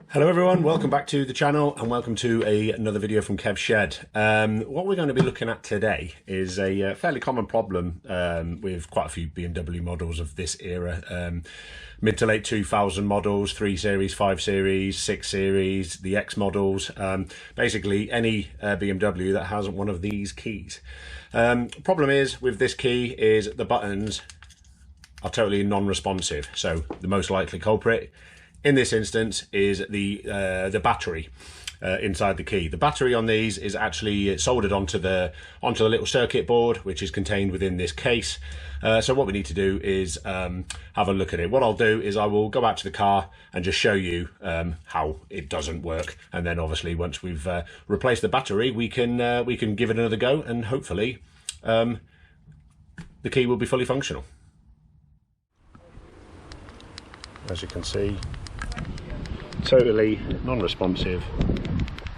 Hello everyone, welcome back to the channel and welcome to another video from Kev's Shed. What we're going to be looking at today is a fairly common problem with quite a few BMW models of this era. Mid to late 2000 models, 3 Series, 5 Series, 6 Series, the X models, basically any BMW that has one of these keys. Problem is with this key is the buttons are totally non-responsive, so the most likely culprit in this instance is the battery inside the key. The battery on these is actually soldered onto the little circuit board, which is contained within this case. So what we need to do is have a look at it. What I'll do is I will go out to the car and just show you how it doesn't work, and then obviously once we've replaced the battery, we can give it another go, and hopefully the key will be fully functional. As you can see, totally non-responsive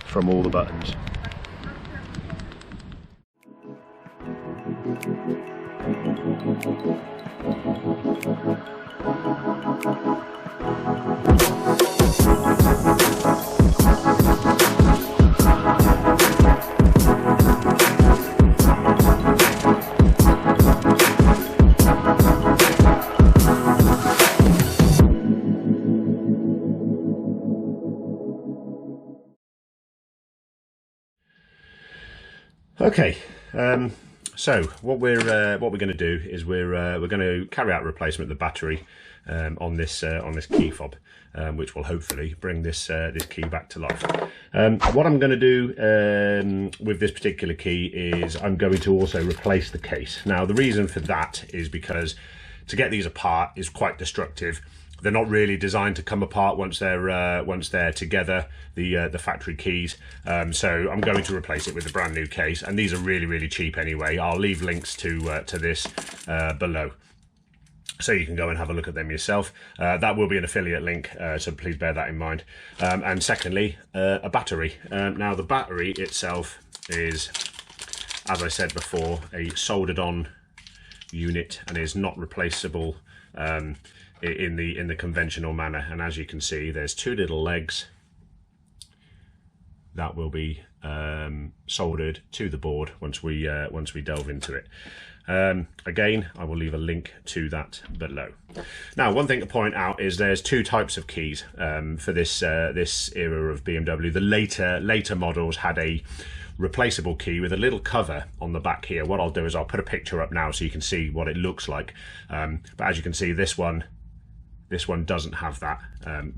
from all the buttons. Okay, so what we're going to do is we're going to carry out a replacement of the battery on this key fob, which will hopefully bring this key back to life. What I'm going to do with this particular key is I'm going to also replace the case. Now the reason for that is because to get these apart is quite destructive. They're not really designed to come apart once they're together, the factory keys. So I'm going to replace it with a brand new case, and these are really cheap anyway. I'll leave links to this below, so you can go and have a look at them yourself. That will be an affiliate link, so please bear that in mind. And secondly, a battery. Now the battery itself is, as I said before, a soldered on unit and is not replaceable in the conventional manner. And as you can see, there's two little legs that will be soldered to the board once we delve into it. Again, I will leave a link to that below. Now, one thing to point out is there's two types of keys for this era of BMW. The later models had a replaceable key with a little cover on the back here. What I'll do is I'll put a picture up now so you can see what it looks like. But as you can see, this one doesn't have that.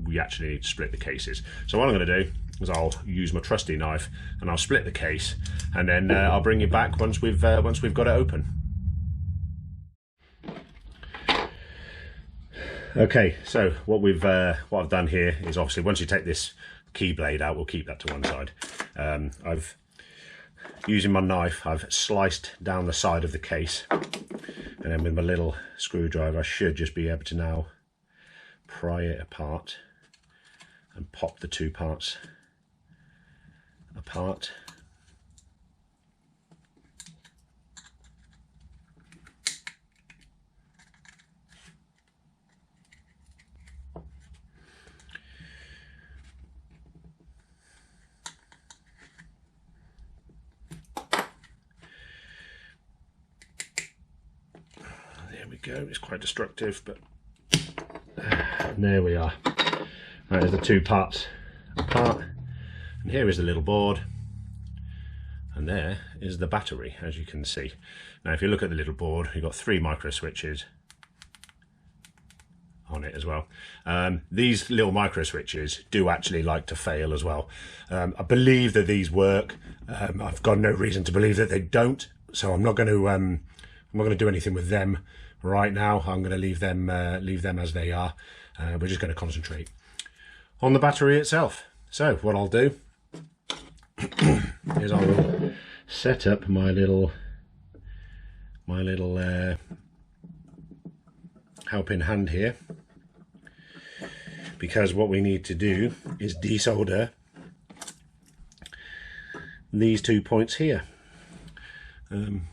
We actually need to split the cases. So what I'm going to do is I'll use my trusty knife and I'll split the case, and then I'll bring you back once we've got it open. Okay, so what I've done here is, obviously once you take this key blade out, we'll keep that to one side. Using my knife, I've sliced down the side of the case, and then with my little screwdriver I should just be able to now pry it apart and pop the two parts apart. There we go. It's quite destructive, but there we are. Right, there's the two parts apart, and here is the little board, and there is the battery, as you can see. Now if you look at the little board, you've got 3 micro switches on it as well. These little micro switches do actually like to fail as well. I believe that these work. I've got no reason to believe that they don't, so I'm not going to do anything with them right now. I'm going to leave them as they are. We're just going to concentrate on the battery itself. So what I'll do is I will set up my little helping hand here, because what we need to do is desolder these 2 points here.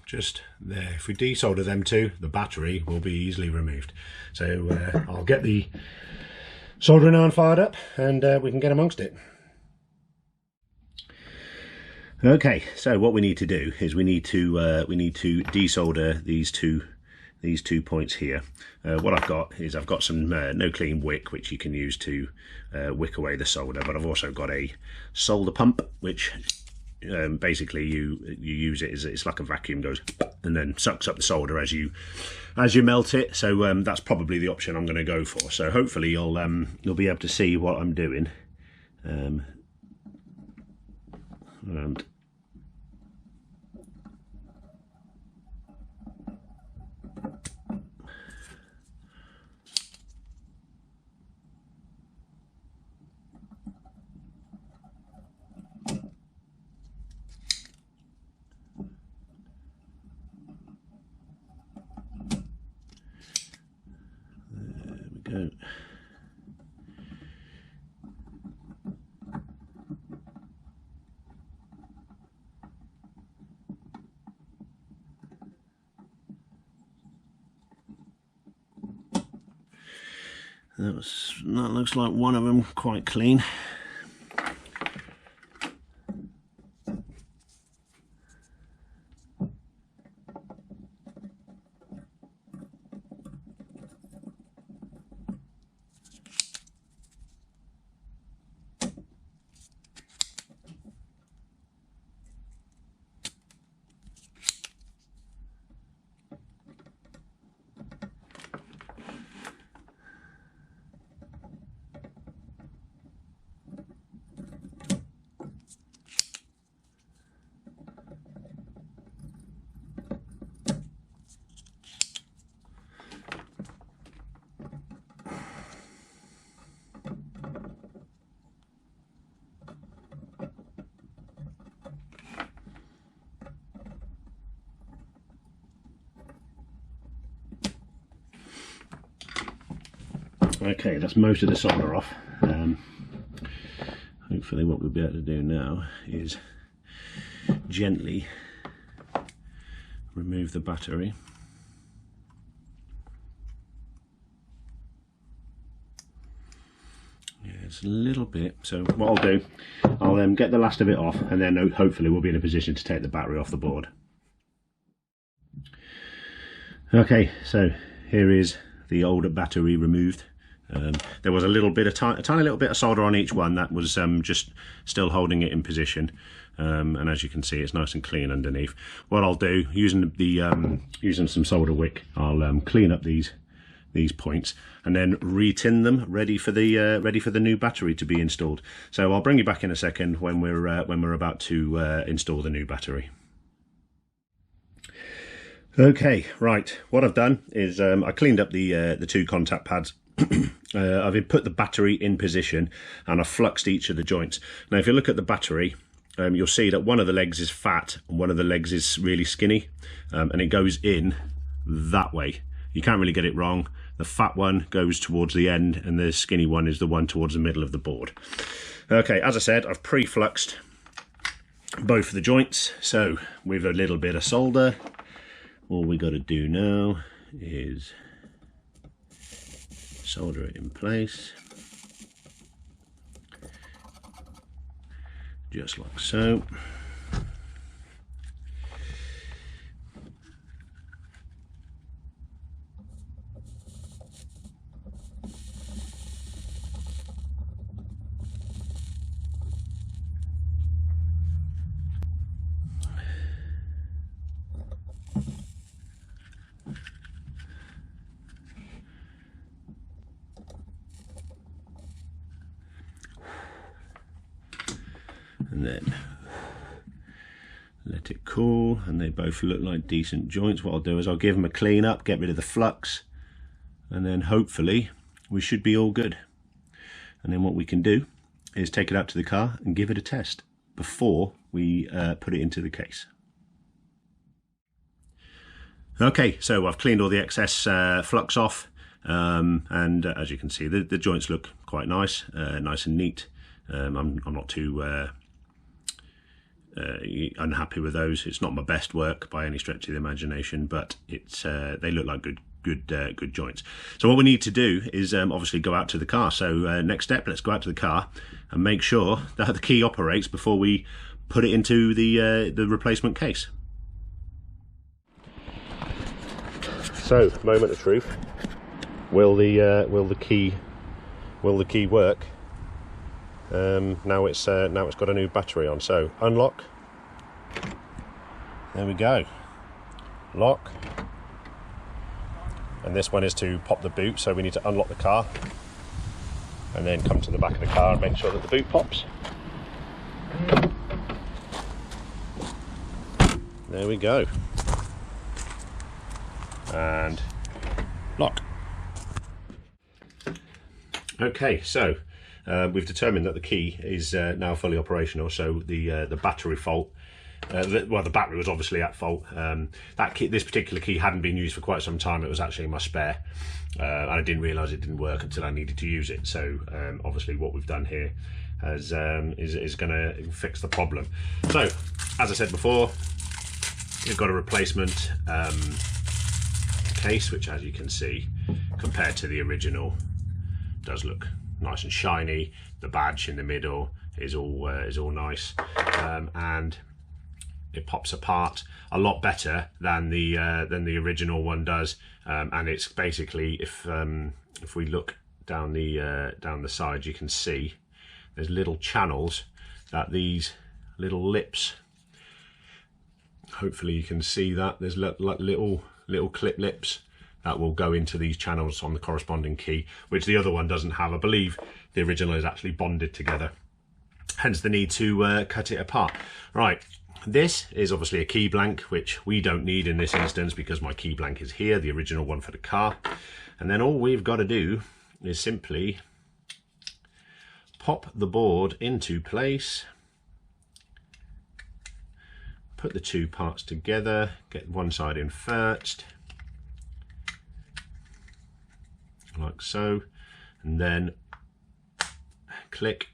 Just there. If we desolder them two, the battery will be easily removed. So I'll get the soldering iron fired up, and we can get amongst it. Okay, so what we need to do is we need to desolder these two points here. What I've got is I've got some no clean wick, which you can use to wick away the solder, but I've also got a solder pump, which basically you use it as it's like a vacuum, goes and then sucks up the solder as you melt it. So that's probably the option I'm going to go for. So hopefully you'll be able to see what I'm doing. And go. That looks like one of them quite clean. Okay, that's most of the solder off. Hopefully what we'll be able to do now is gently remove the battery. Yeah, it's a little bit, so what I'll do, I'll get the last of it off, and then hopefully we'll be in a position to take the battery off the board. Okay, so here is the older battery removed. There was a little bit of a tiny little bit of solder on each one that was just still holding it in position, and as you can see, it's nice and clean underneath. What I'll do, using some solder wick, I'll clean up these points and then re-tin them, ready for the new battery to be installed. So I'll bring you back in a second when we're about to install the new battery. Okay, right. What I've done is I cleaned up the two contact pads. I've put the battery in position and I've fluxed each of the joints. Now if you look at the battery, you'll see that one of the legs is fat and one of the legs is really skinny, and it goes in that way. You can't really get it wrong. The fat one goes towards the end and the skinny one is the one towards the middle of the board. Okay, as I said, I've pre-fluxed both of the joints, so with a little bit of solder, all we got to do now is solder it in place, just like so. And then let it cool, and they both look like decent joints. What I'll do is I'll give them a clean up, get rid of the flux, and then hopefully we should be all good. And then what we can do is take it out to the car and give it a test before we put it into the case. Okay, so I've cleaned all the excess flux off, and as you can see, the joints look quite nice, nice and neat. I'm not too unhappy with those. It's not my best work by any stretch of the imagination, but it's they look like good joints. So what we need to do is obviously go out to the car. So next step, let's go out to the car and make sure that the key operates before we put it into the replacement case. So, moment of truth. Will the key work? Now it's got a new battery on. So unlock. There we go. Lock. And this one is to pop the boot. So we need to unlock the car and then come to the back of the car and make sure that the boot pops. There we go. And lock. Okay, so we've determined that the key is now fully operational. So the battery fault, the battery was obviously at fault. This particular key hadn't been used for quite some time. It was actually in my spare, and I didn't realise it didn't work until I needed to use it. So obviously, what we've done here is going to fix the problem. So, as I said before, we've got a replacement case, which, as you can see, compared to the original, does look nice and shiny. The badge in the middle is all nice, and it pops apart a lot better than the original one does. And it's basically, if we look down the side, you can see there's little channels that these little lips. Hopefully you can see that there's little clip lips that will go into these channels on the corresponding key, which the other one doesn't have. I believe the original is actually bonded together, hence the need to cut it apart. Right, this is obviously a key blank, which we don't need in this instance because my key blank is here, the original one for the car. And then all we've got to do is simply pop the board into place, put the two parts together, get one side in first, like so, and then click,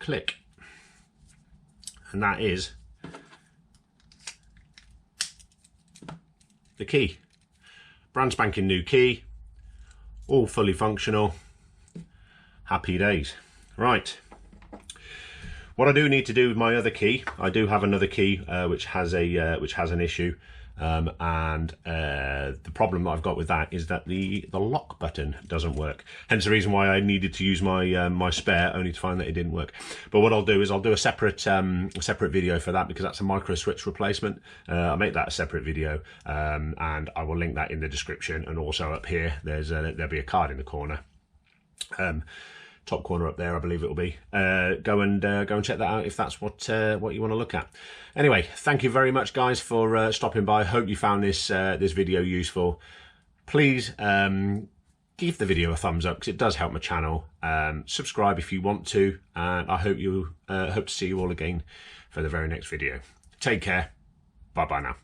click, and that is the key. Brand spanking new key, all fully functional. Happy days. Right. What I do need to do with my other key, I do have another key which has an issue, and the problem that I've got with that is that the lock button doesn't work. Hence the reason why I needed to use my my spare, only to find that it didn't work. But what I'll do is I'll do a separate video for that, because that's a micro switch replacement. I'll make that a separate video, and I will link that in the description. And also up here, there'll be a card in the corner. Top corner up there, I believe it will be. Go and check that out if that's what you want to look at. Anyway, thank you very much, guys, for stopping by. Hope you found this video useful. Please give the video a thumbs up, because it does help my channel. Subscribe if you want to, and I hope to see you all again for the very next video. Take care. Bye bye now.